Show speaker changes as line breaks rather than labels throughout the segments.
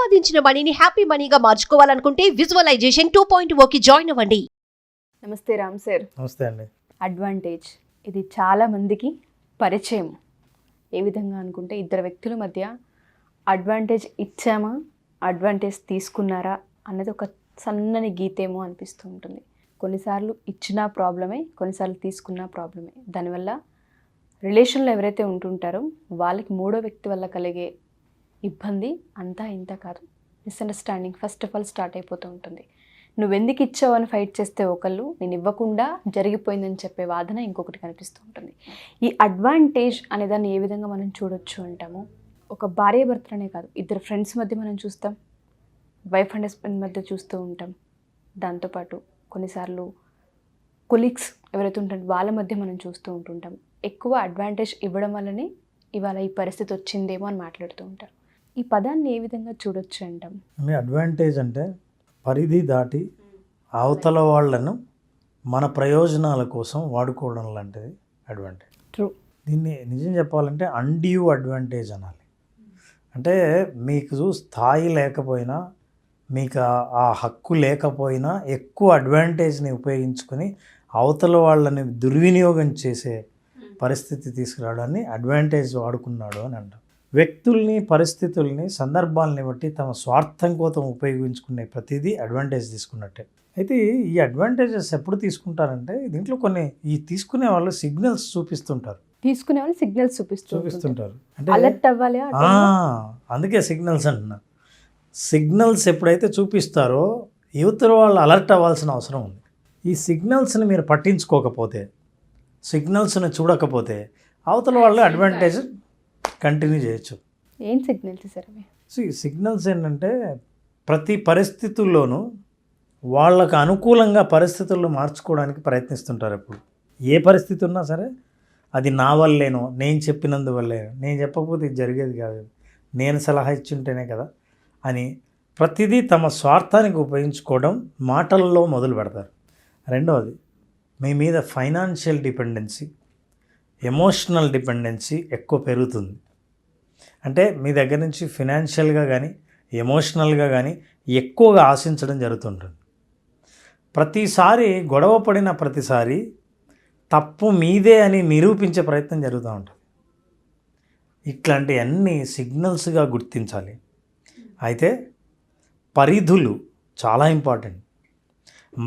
సంపాదించిన మనీని హ్యాపీ మనీగా మార్చుకోవాలనుకుంటే విజువలైజేషన్ 2.0కి జాయిన్ అవ్వండి.
నమస్తే రామ్ సార్.
నమస్తే అండి.
అడ్వాంటేజ్ ఇది చాలా మందికి పరిచయం. ఏ విధంగా అనుకుంటే ఇద్దరు వ్యక్తుల మధ్య అడ్వాంటేజ్ ఇచ్చామా, అడ్వాంటేజ్ తీసుకున్నారా అన్నది ఒక సన్నని గీతేమో అనిపిస్తూ ఉంటుంది. కొన్నిసార్లు ఇచ్చినా ప్రాబ్లమే, కొన్నిసార్లు తీసుకున్నా ప్రాబ్లమే. దానివల్ల రిలేషన్లో ఎవరైతే ఉంటుంటారో వాళ్ళకి మూడో వ్యక్తి వల్ల కలిగే ఇబ్బంది అంతా ఇంత కాదు, misunderstanding first of all start అయిపోతూ ఉంటుంది. నువ్వెందుకు ఇచ్చావు అని ఫైట్ చేస్తే ఒకళ్ళు, నేను ఇవ్వకుండా జరిగిపోయిందని చెప్పే వాదన ఇంకొకటి కనిపిస్తూ ఉంటుంది. ఈ అడ్వాంటేజ్ అనే దాన్ని ఏ విధంగా మనం చూడొచ్చు అంటాము, ఒక భార్య భర్తలనే కాదు, ఇద్దరు ఫ్రెండ్స్ మధ్య మనం చూస్తాం, వైఫ్ అండ్ హస్బెండ్ మధ్య చూస్తూ ఉంటాం. దాంతోపాటు కొన్నిసార్లు కొలీగ్స్ ఎవరైతే ఉంటారో వాళ్ళ మధ్య మనం చూస్తూ ఉంటుంటాం. ఎక్కువ అడ్వాంటేజ్ ఇవ్వడం వల్లనే ఇవాళ ఈ పరిస్థితి వచ్చిందేమో అని మాట్లాడుతూ ఉంటారు. ఈ పదాన్ని ఏ విధంగా చూడొచ్చు అంటాం?
అడ్వాంటేజ్ అంటే పరిధి దాటి అవతల వాళ్ళను మన ప్రయోజనాల కోసం వాడుకోవడం లాంటిది అడ్వాంటేజ్.
ట్రూ.
దీన్ని నిజం చెప్పాలంటే అన్డ్యూ అడ్వాంటేజ్ అనాలి. అంటే మీకు స్థాయి లేకపోయినా, మీకు ఆ హక్కు లేకపోయినా ఎక్కువ అడ్వాంటేజ్ని ఉపయోగించుకొని అవతల వాళ్ళని దుర్వినియోగం చేసే పరిస్థితి తీసుకురావడాన్ని అడ్వాంటేజ్ వాడుకున్నాడు అని అంటాం. వ్యక్తుల్ని, పరిస్థితుల్ని, సందర్భాలని బట్టి తమ స్వార్థం కోసం ఉపయోగించుకునే ప్రతిదీ అడ్వాంటేజ్ తీసుకున్నట్టే. అయితే ఈ అడ్వాంటేజెస్ ఎప్పుడు తీసుకుంటారంటే దీంట్లో కొన్ని ఈ తీసుకునే వాళ్ళు సిగ్నల్స్ చూపిస్తుంటారు.
తీసుకునే వాళ్ళు సిగ్నల్స్
చూపిస్తుంటారు. అంటే
అలర్ట్ అవ్వాలి.
అందుకే సిగ్నల్స్ అంటున్నా. సిగ్నల్స్ ఎప్పుడైతే చూపిస్తారో యువతల వాళ్ళు అలర్ట్ అవ్వాల్సిన అవసరం ఉంది. ఈ సిగ్నల్స్ని మీరు పట్టించుకోకపోతే, సిగ్నల్స్ని చూడకపోతే అవతల వాళ్ళు అడ్వాంటేజ్ కంటిన్యూ చేయొచ్చు.
ఏం సిగ్నల్స్ సార్ అవి?
సిగ్నల్స్ ఏంటంటే ప్రతి పరిస్థితుల్లోనూ వాళ్ళకు అనుకూలంగా పరిస్థితుల్లో మార్చుకోవడానికి ప్రయత్నిస్తుంటారు. ఎప్పుడు ఏ పరిస్థితి ఉన్నా సరే అది నా వల్లేనో, నేను చెప్పినందువల్లేనో, నేను చెప్పకపోతే ఇది జరిగేది కాదు, నేను సలహా ఇచ్చుంటేనే కదా అని ప్రతిదీ తమ స్వార్థానికి ఉపయోగించుకోవడం మాటల్లో మొదలు పెడతారు. రెండవది, మీ మీద ఫైనాన్షియల్ డిపెండెన్సీ, ఎమోషనల్ డిపెండెన్సీ ఎక్కువ పెరుగుతుంది. అంటే మీ దగ్గర నుంచి ఫినాన్షియల్గా కానీ ఎమోషనల్గా కానీ ఎక్కువగా ఆశించడం జరుగుతుంటుంది. ప్రతిసారి గొడవ పడిన ప్రతిసారి తప్పు మీదే అని నిరూపించే ప్రయత్నం జరుగుతూ ఉంటుంది. ఇట్లాంటివన్నీ సిగ్నల్స్గా గుర్తించాలి. అయితే పరిధులు చాలా ఇంపార్టెంట్.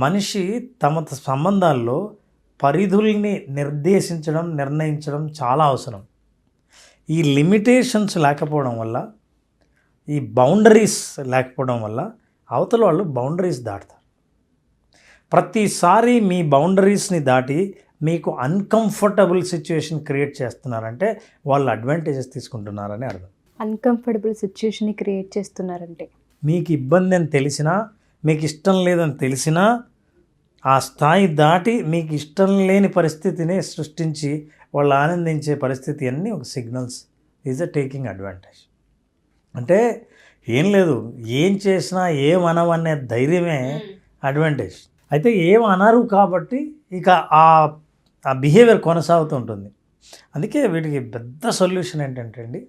మనిషి తమ సంబంధాల్లో పరిధుల్ని నిర్ణయించడం చాలా అవసరం. ఈ లిమిటేషన్స్ లేకపోవడం వల్ల, ఈ బౌండరీస్ లేకపోవడం వల్ల అవతల వాళ్ళు బౌండరీస్ దాటుతారు. ప్రతిసారి మీ బౌండరీస్ని దాటి మీకు అన్కంఫర్టబుల్ సిచ్యువేషన్ క్రియేట్ చేస్తున్నారంటే వాళ్ళు అడ్వాంటేజెస్ తీసుకుంటున్నారని అర్థం.
అన్కంఫర్టబుల్ సిచ్యువేషన్ని క్రియేట్ చేస్తున్నారంటే
మీకు ఇబ్బంది అని తెలిసినా, మీకు ఇష్టం లేదని తెలిసినా ఆ స్థాయి దాటి మీకు ఇష్టం లేని పరిస్థితిని సృష్టించి వాళ్ళు ఆనందించే పరిస్థితి అన్నీ ఒక signals is a taking advantage. అంటే ఏం లేదు, ఏం చేసినా ఏమనవనే ధైర్యమే అడ్వాంటేజ్. అయితే ఏం అనరు కాబట్టి ఇక ఆ బిహేవియర్ కొనసాగుతూ ఉంటుంది. అందుకే వీటికి పెద్ద సొల్యూషన్ ఏంటంటే అండి,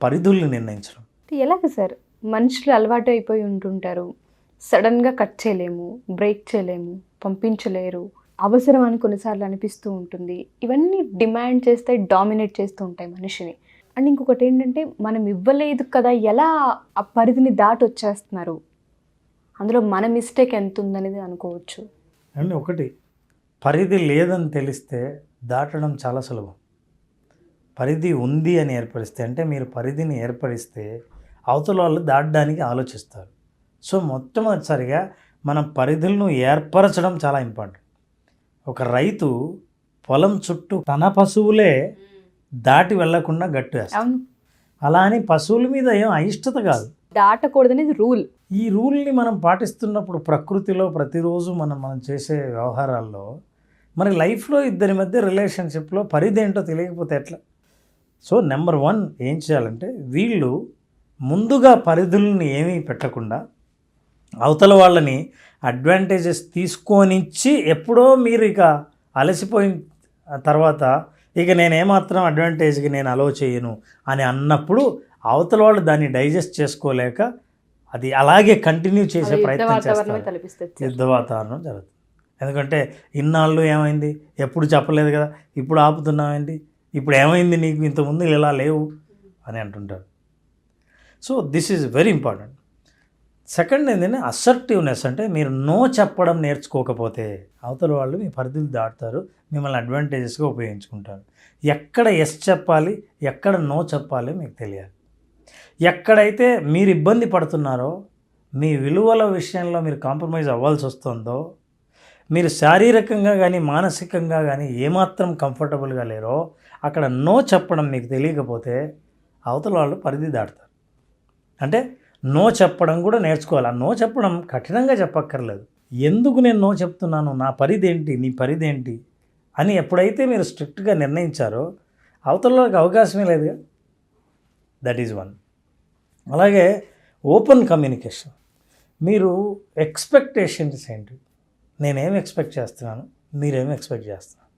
పరిధుల్ని నిర్ణయించడం.
ఎలాగ సార్? మనుషులు అలవాటు అయిపోయి ఉంటుంటారు, సడన్గా కట్ చేయలేము, బ్రేక్ చేయలేము, పంపించలేరు, అవసరం అని కొన్నిసార్లు అనిపిస్తూ ఉంటుంది. ఇవన్నీ డిమాండ్ చేస్తాయి, డామినేట్ చేస్తూ ఉంటాయి మనిషిని. అండ్ ఇంకొకటి ఏంటంటే, మనం ఇవ్వలేదు కదా, ఎలా ఆ పరిధిని దాటి వచ్చేస్తున్నారు, అందులో మన మిస్టేక్ ఎంత ఉందనేది అనుకోవచ్చు.
అండ్ ఒకటి, పరిధి లేదని తెలిస్తే దాటడం చాలా సులభం. పరిధి ఉంది అని ఏర్పరిస్తే, అంటే మీరు పరిధిని ఏర్పరిస్తే అవతల వాళ్ళు దాటడానికి ఆలోచిస్తారు. సో మొట్టమొదటిసారిగా మనం పరిధులను ఏర్పరచడం చాలా ఇంపార్టెంట్. ఒక రైతు పొలం చుట్టూ తన పశువులే దాటి వెళ్లకుండా గట్టు వేస్తాడు. అలా అని పశువుల మీద ఏం అయిష్టత కాదు,
దాటకూడదనేది రూల్.
ఈ రూల్ని మనం పాటిస్తున్నప్పుడు ప్రకృతిలో ప్రతిరోజు మనం చేసే వ్యవహారాల్లో, మరి లైఫ్లో ఇద్దరి మధ్య రిలేషన్షిప్లో పరిధి ఏంటో తెలియకపోతే ఎట్లా? సో నెంబర్ 1 ఏం చేయాలంటే, వీళ్ళు ముందుగా పరిధులను ఏమీ పెట్టకుండా అవతల వాళ్ళని అడ్వాంటేజెస్ తీసుకొనిచ్చి, ఎప్పుడో మీరు ఇక అలసిపోయిన తర్వాత ఇక నేనేమాత్రం అడ్వాంటేజ్కి నేను అలో చేయను అని అన్నప్పుడు అవతల వాళ్ళు దాన్ని డైజెస్ట్ చేసుకోలేక అది అలాగే కంటిన్యూ చేసే
యుద్ధ
ప్రయత్నం
వాతావరణమే
చేస్తారు.
తలపిస్తుంది
యుద్ధ వాతావరణం జరుగుతుంది. ఎందుకంటే ఇన్నాళ్ళు ఏమైంది, ఎప్పుడు చెప్పలేదు కదా, ఇప్పుడు ఆపుతున్నావేంటి, ఇప్పుడు ఏమైంది నీకు, ఇంతకుముందు ఇలా లేవు అని అంటుంటారు. So this is very important. Second ఏంటంటే అసర్టివ్నెస్, అంటే మీరు నో చెప్పడం నేర్చుకోకపోతే అవతల వాళ్ళు మీ పరిధులు దాటుతారు, మిమ్మల్ని అడ్వాంటేజెస్గా ఉపయోగించుకుంటారు. ఎక్కడ ఎస్ చెప్పాలి, ఎక్కడ నో చెప్పాలి మీకు తెలియాలి. ఎక్కడైతే మీరు ఇబ్బంది పడుతున్నారో, మీ విలువల విషయంలో మీరు కాంప్రమైజ్ అవ్వాల్సి వస్తుందో, మీరు శారీరకంగా కానీ మానసికంగా కానీ ఏమాత్రం కంఫర్టబుల్గా లేరో, అక్కడ నో చెప్పడం మీకు తెలియకపోతే అవతల వాళ్ళు పరిధి దాటుతారు. అంటే నో చెప్పడం కూడా నేర్చుకోవాలి. ఆ నో చెప్పడం కఠినంగా చెప్పక్కర్లేదు. ఎందుకు నేను నో చెప్తున్నాను, నా పరిధి ఏంటి, నీ పరిధి ఏంటి అని ఎప్పుడైతే మీరు స్ట్రిక్ట్గా నిర్ణయించారో అవతల వాళ్ళకి అవకాశమే లేదుగా. That is one. అలాగే ఓపెన్ కమ్యూనికేషన్. మీరు ఎక్స్పెక్టేషన్స్ ఏంటి, నేనేం ఎక్స్పెక్ట్ చేస్తున్నాను, మీరేం ఎక్స్పెక్ట్ చేస్తున్నారు.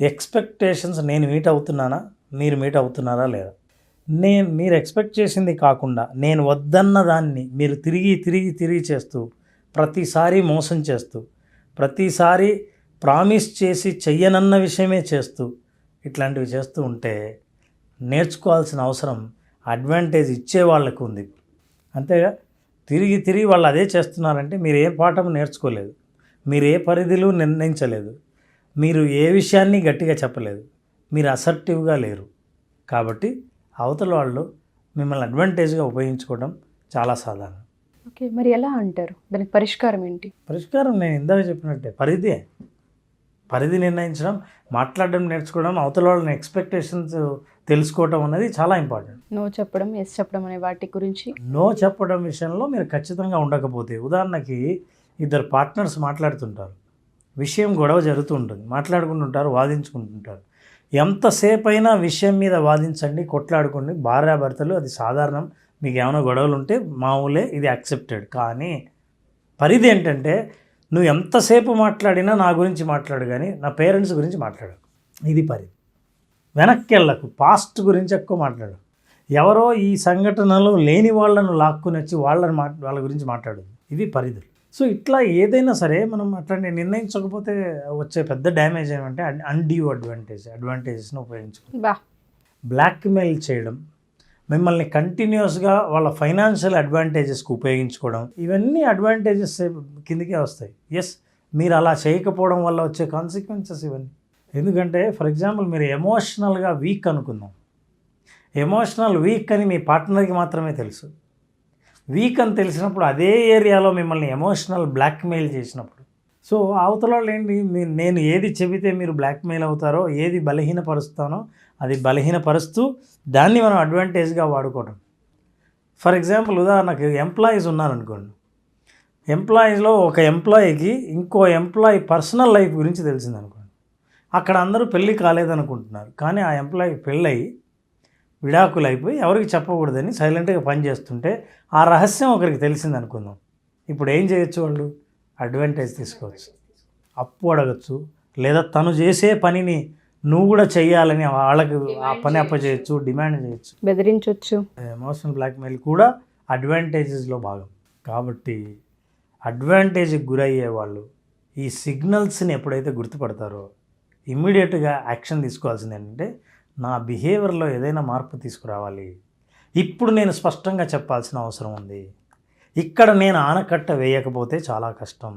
ఎక్స్పెక్టేషన్స్ నేను మీట్ అవుతున్నానా, మీరు మీట్ అవుతున్నారా లేదా. మీరు ఎక్స్పెక్ట్ చేసింది కాకుండా నేను వద్దన్న దాన్ని మీరు తిరిగి చేస్తూ, ప్రతిసారి మోసం చేస్తూ, ప్రతిసారి ప్రామిస్ చేసి చెయ్యనన్న విషయమే చేస్తూ, ఇట్లాంటివి చేస్తూ ఉంటే నేర్చుకోవాల్సిన అవసరం అడ్వాంటేజ్ ఇచ్చే వాళ్ళకు ఉంది. అంతేగా, తిరిగి వాళ్ళు అదే చేస్తున్నారంటే మీరు ఏ పాఠం నేర్చుకోలేదు, మీరు ఏ పరిధిలో నిర్ణయించలేదు, మీరు ఏ విషయాన్ని గట్టిగా చెప్పలేదు, మీరు అసర్టివ్గా లేరు. కాబట్టి అవతల వాళ్ళు మిమ్మల్ని అడ్వాంటేజ్గా ఉపయోగించుకోవడం చాలా సాధారణం.
ఓకే, మరి ఎలా అంటారు, దానికి పరిష్కారం ఏంటి?
పరిష్కారం నేను ఇందాక చెప్పినట్టే పరిధి నిర్ణయించడం, మాట్లాడడం నేర్చుకోవడం, అవతల వాళ్ళని ఎక్స్పెక్టేషన్స్ తెలుసుకోవడం అనేది చాలా ఇంపార్టెంట్.
నో చెప్పడం, ఎస్ చెప్పడం అనే వాటి గురించి.
నో చెప్పడం విషయంలో మీరు ఖచ్చితంగా ఉండకపోతే, ఉదాహరణకి ఇద్దరు పార్ట్నర్స్ మాట్లాడుతుంటారు, విషయం గొడవ జరుగుతూ ఉంటుంది, మాట్లాడుకుంటుంటారు, వాదించుకుంటుంటారు. ఎంతసేపు అయినా విషయం మీద వాదించండి, కొట్లాడుకోండి, భార్యాభర్తలు, అది సాధారణం. మీకు ఏమైనా గొడవలు ఉంటే మామూలే, ఇది యాక్సెప్టెడ్. కానీ పరిధి ఏంటంటే నువ్వు ఎంతసేపు మాట్లాడినా నా గురించి మాట్లాడు, కానీ నా పేరెంట్స్ గురించి మాట్లాడు. ఇది పరిధి. వెనక్కి వెళ్ళకు, పాస్ట్ గురించి ఎక్కువ మాట్లాడు. ఎవరో ఈ సంఘటనలో లేని వాళ్ళను లాక్కుని వచ్చి వాళ్ళ గురించి మాట్లాడు. ఇవి పరిధులు. సో ఇట్లా ఏదైనా సరే మనం అట్లాంటి నిర్ణయించకపోతే వచ్చే పెద్ద డ్యామేజ్ ఏమంటే అన్డ్యూ అడ్వాంటేజెస్ని ఉపయోగించుకోవడం, బ్లాక్మెయిల్ చేయడం, మిమ్మల్ని కంటిన్యూస్గా వాళ్ళ ఫైనాన్షియల్ అడ్వాంటేజెస్కి ఉపయోగించుకోవడం, ఇవన్నీ అడ్వాంటేజెస్ కిందకే వస్తాయి. ఎస్, మీరు అలా చేయకపోవడం వల్ల వచ్చే కాన్సిక్వెన్సెస్ ఇవన్నీ. ఎందుకంటే ఫర్ ఎగ్జాంపుల్ మీరు ఎమోషనల్గా వీక్ అనుకుందాం. ఎమోషనల్ వీక్ అని మీ పార్ట్నర్కి మాత్రమే తెలుసు. వీక్ అని తెలిసినప్పుడు అదే ఏరియాలో మిమ్మల్ని ఎమోషనల్ బ్లాక్మెయిల్ చేసినప్పుడు, సో అవతల వాళ్ళు ఏంటి, నేను ఏది చెబితే మీరు బ్లాక్మెయిల్ అవుతారో, ఏది బలహీనపరుస్తానో అది బలహీనపరుస్తూ దాన్ని మనం అడ్వాంటేజ్గా వాడుకోవడం. ఫర్ ఎగ్జాంపుల్ ఉదాహరణకు ఎంప్లాయీస్ ఉన్నారనుకోండి. ఎంప్లాయీస్లో ఒక ఎంప్లాయీకి ఇంకో ఎంప్లాయీ పర్సనల్ లైఫ్ గురించి తెలిసిందనుకోండి. అక్కడ అందరూ పెళ్ళి కాలేదనుకుంటున్నారు, కానీ ఆ ఎంప్లాయీకి పెళ్ళయి విడాకులు అయిపోయి ఎవరికి చెప్పకూడదని సైలెంట్గా పనిచేస్తుంటే ఆ రహస్యం ఒకరికి తెలిసింది అనుకుందాం. ఇప్పుడు ఏం చేయొచ్చు, వాళ్ళు అడ్వాంటేజ్ తీసుకోవచ్చు, అప్పు అడగచ్చు, లేదా తను చేసే పనిని నువ్వు కూడా చెయ్యాలని వాళ్ళకి ఆ పని అప్పచేయచ్చు, డిమాండ్ చేయొచ్చు,
బెదిరించవచ్చు.
ఎమోషనల్ బ్లాక్మెయిల్ కూడా అడ్వాంటేజెస్లో భాగం. కాబట్టి అడ్వాంటేజ్కి గురయ్యే వాళ్ళు ఈ సిగ్నల్స్ని ఎప్పుడైతే గుర్తుపడతారో ఇమ్మీడియట్గా యాక్షన్ తీసుకోవాల్సింది ఏంటంటే, నా బిహేవియర్లో ఏదైనా మార్పు తీసుకురావాలి, ఇప్పుడు నేను స్పష్టంగా చెప్పాల్సిన అవసరం ఉంది, ఇక్కడ నేను ఆనకట్ట వేయకపోతే చాలా కష్టం,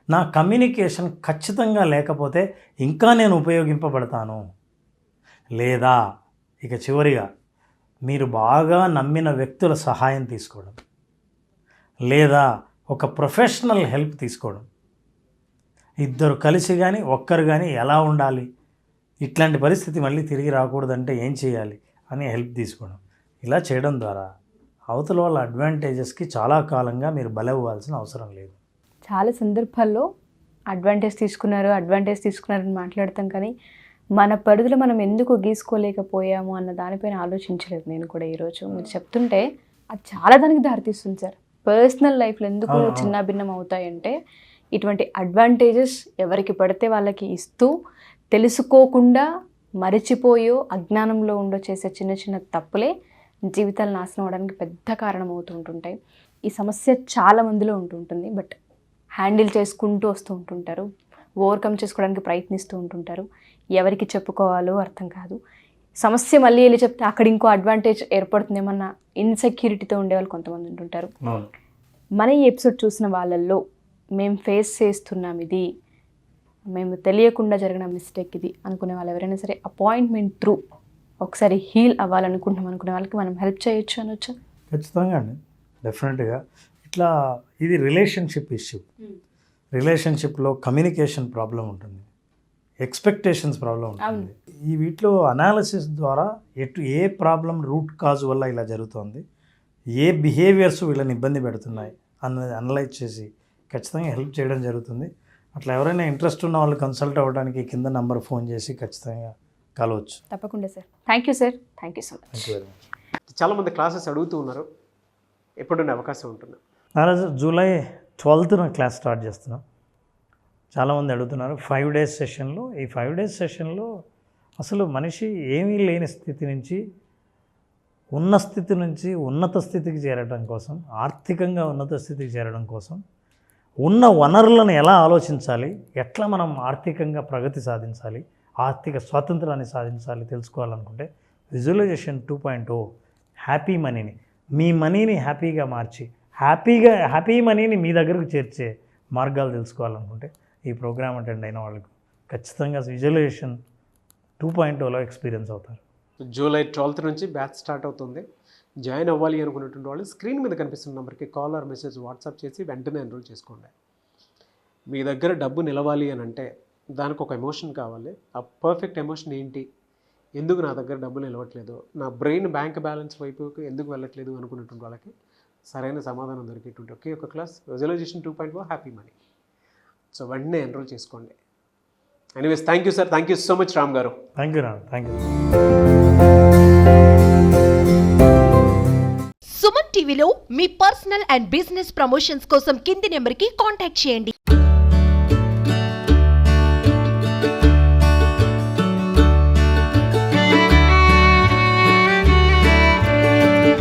నా కమ్యూనికేషన్ ఖచ్చితంగా లేకపోతే ఇంకా నేను ఉపయోగింపబడతాను, లేదా ఇక చివరిగా మీరు బాగా నమ్మిన వ్యక్తుల సహాయం తీసుకోవడం, లేదా ఒక ప్రొఫెషనల్ హెల్ప్ తీసుకోవడం. ఇద్దరు కలిసి కానీ ఒక్కరు కానీ ఎలా ఉండాలి, ఇట్లాంటి పరిస్థితి మళ్ళీ తిరిగి రాకూడదంటే ఏం చేయాలి అని హెల్ప్ తీసుకోవడం. ఇలా చేయడం ద్వారా అవతల వాళ్ళ అడ్వాంటేజెస్కి చాలా కాలంగా మీరు బలవ్వాల్సిన అవసరం లేదు.
చాలా సందర్భాల్లో అడ్వాంటేజ్ తీసుకున్నారని మాట్లాడతాం, కానీ మన పరిధిలో మనం ఎందుకు గీసుకోలేకపోయాము అన్న దానిపైన ఆలోచించలేదు నేను కూడా. ఈరోజు మీరు చెప్తుంటే అది చాలా దానికి దారితీస్తుంది సార్. పర్సనల్ లైఫ్లో ఎందుకు చిన్న భిన్నం అవుతాయంటే, ఇటువంటి అడ్వాంటేజెస్ ఎవరికి పడితే వాళ్ళకి ఇస్తూ తెలుసుకోకుండా మరిచిపోయో అజ్ఞానంలో ఉండో చేసే చిన్న చిన్న తప్పులే జీవితాలు నాశనం అవడానికి పెద్ద కారణం అవుతూ ఉంటుంటాయి. ఈ సమస్య చాలా మందిలో ఉంటుంటుంది. బట్ హ్యాండిల్ చేసుకుంటూ వస్తూ ఉంటుంటారు, ఓవర్కమ్ చేసుకోవడానికి ప్రయత్నిస్తూ ఉంటుంటారు. ఎవరికి చెప్పుకోవాలో అర్థం కాదు. సమస్య మళ్ళీ వెళ్ళి చెప్తే అక్కడ ఇంకో అడ్వాంటేజ్ ఏర్పడుతుందేమన్న ఇన్సెక్యూరిటీతో ఉండేవాళ్ళు కొంతమంది ఉంటుంటారు. మన ఈ ఎపిసోడ్ చూసిన వాళ్ళల్లో మేము ఫేస్ చేస్తున్నాం ఇది, మేము తెలియకుండా జరిగిన మిస్టేక్ ఇది అనుకునే వాళ్ళు ఎవరైనా సరే అపాయింట్మెంట్ త్రూ ఒకసారి హీల్ అవ్వాలనుకుంటున్నాం అనుకునే వాళ్ళకి మనం హెల్ప్ చేయొచ్చు అనొచ్చు.
ఖచ్చితంగా అండి, డెఫినెట్గా. ఇట్లా ఇది రిలేషన్షిప్ ఇష్యూ. రిలేషన్షిప్లో కమ్యూనికేషన్ ప్రాబ్లం ఉంటుంది, ఎక్స్పెక్టేషన్స్ ప్రాబ్లం ఉంటుంది. ఈ వీటిలో అనాలిసిస్ ద్వారా ఏ ప్రాబ్లం రూట్ కాజ్ వల్ల ఇలా జరుగుతుంది, ఏ బిహేవియర్స్ వీళ్ళని ఇబ్బంది పెడుతున్నాయి అన్నది అనలైజ్ చేసి ఖచ్చితంగా హెల్ప్ చేయడం జరుగుతుంది. అట్లా ఎవరైనా ఇంట్రెస్ట్ ఉన్న వాళ్ళు కన్సల్ట్ అవ్వడానికి కింద నంబర్ ఫోన్ చేసి ఖచ్చితంగా కలవచ్చు.
తప్పకుండా sir. Thank you sir, thank you so much.
Thank you very much.
చాలామంది క్లాసెస్ అడుగుతూ ఉన్నారు, ఎప్పుడున్న అవకాశం ఉంటుంది?
నారాజు జూలై 12th క్లాస్ స్టార్ట్ చేస్తున్నాం. చాలామంది అడుగుతున్నారు 5 days సెషన్లో. ఈ 5 days సెషన్లో అసలు మనిషి ఏమీ లేని స్థితి నుంచి ఉన్న స్థితి నుంచి ఉన్నత స్థితికి చేరడం కోసం, ఆర్థికంగా ఉన్నత స్థితికి చేరడం కోసం ఉన్న వనరులను ఎలా ఆలోచించాలి, ఎట్లా మనం ఆర్థికంగా ప్రగతి సాధించాలి, ఆర్థిక స్వాతంత్రాన్ని సాధించాలి తెలుసుకోవాలనుకుంటే విజువలైజేషన్ 2.0 హ్యాపీ మనీని, మీ మనీని హ్యాపీగా మార్చి హ్యాపీ మనీని మీ దగ్గరకు చేర్చే మార్గాలు తెలుసుకోవాలనుకుంటే ఈ ప్రోగ్రామ్ అటెండ్ అయిన వాళ్ళకు ఖచ్చితంగా విజువలైజేషన్ 2.0లో ఎక్స్పీరియన్స్ అవుతారు.
జూలై 12th నుంచి బ్యాచ్ స్టార్ట్ అవుతుంది. జాయిన్ అవ్వాలి అనుకున్నటువంటి వాళ్ళు స్క్రీన్ మీద కనిపిస్తున్న నెంబర్కి కాల్ ఆర్ మెసేజ్ వాట్సాప్ చేసి వెంటనే ఎన్రోల్ చేసుకోండి. మీ దగ్గర డబ్బు నిలవాలి అని అంటే దానికి ఒక ఎమోషన్ కావాలి. ఆ పర్ఫెక్ట్ ఎమోషన్ ఏంటి, ఎందుకు నా దగ్గర డబ్బు నిలవట్లేదు, నా బ్రెయిన్ బ్యాంక్ బ్యాలెన్స్ వైపుకి ఎందుకు వెళ్ళట్లేదు అనుకున్నటువంటి వాళ్ళకి సరైన సమాధానం దొరికేటువంటి ఒకే ఒక class visualisation 2.0 happy money. So వెంటనే ఎన్రోల్ చేసుకోండి. Anyways thank you sir, thank you so much Ram గారు.
Thank you Ram, thank you.
Suman టీవీలో మీ పర్సనల్ అండ్ బిజినెస్ ప్రమోషన్స్ కోసం కింది నెంబర్కి కాంటాక్ట్ చేయండి.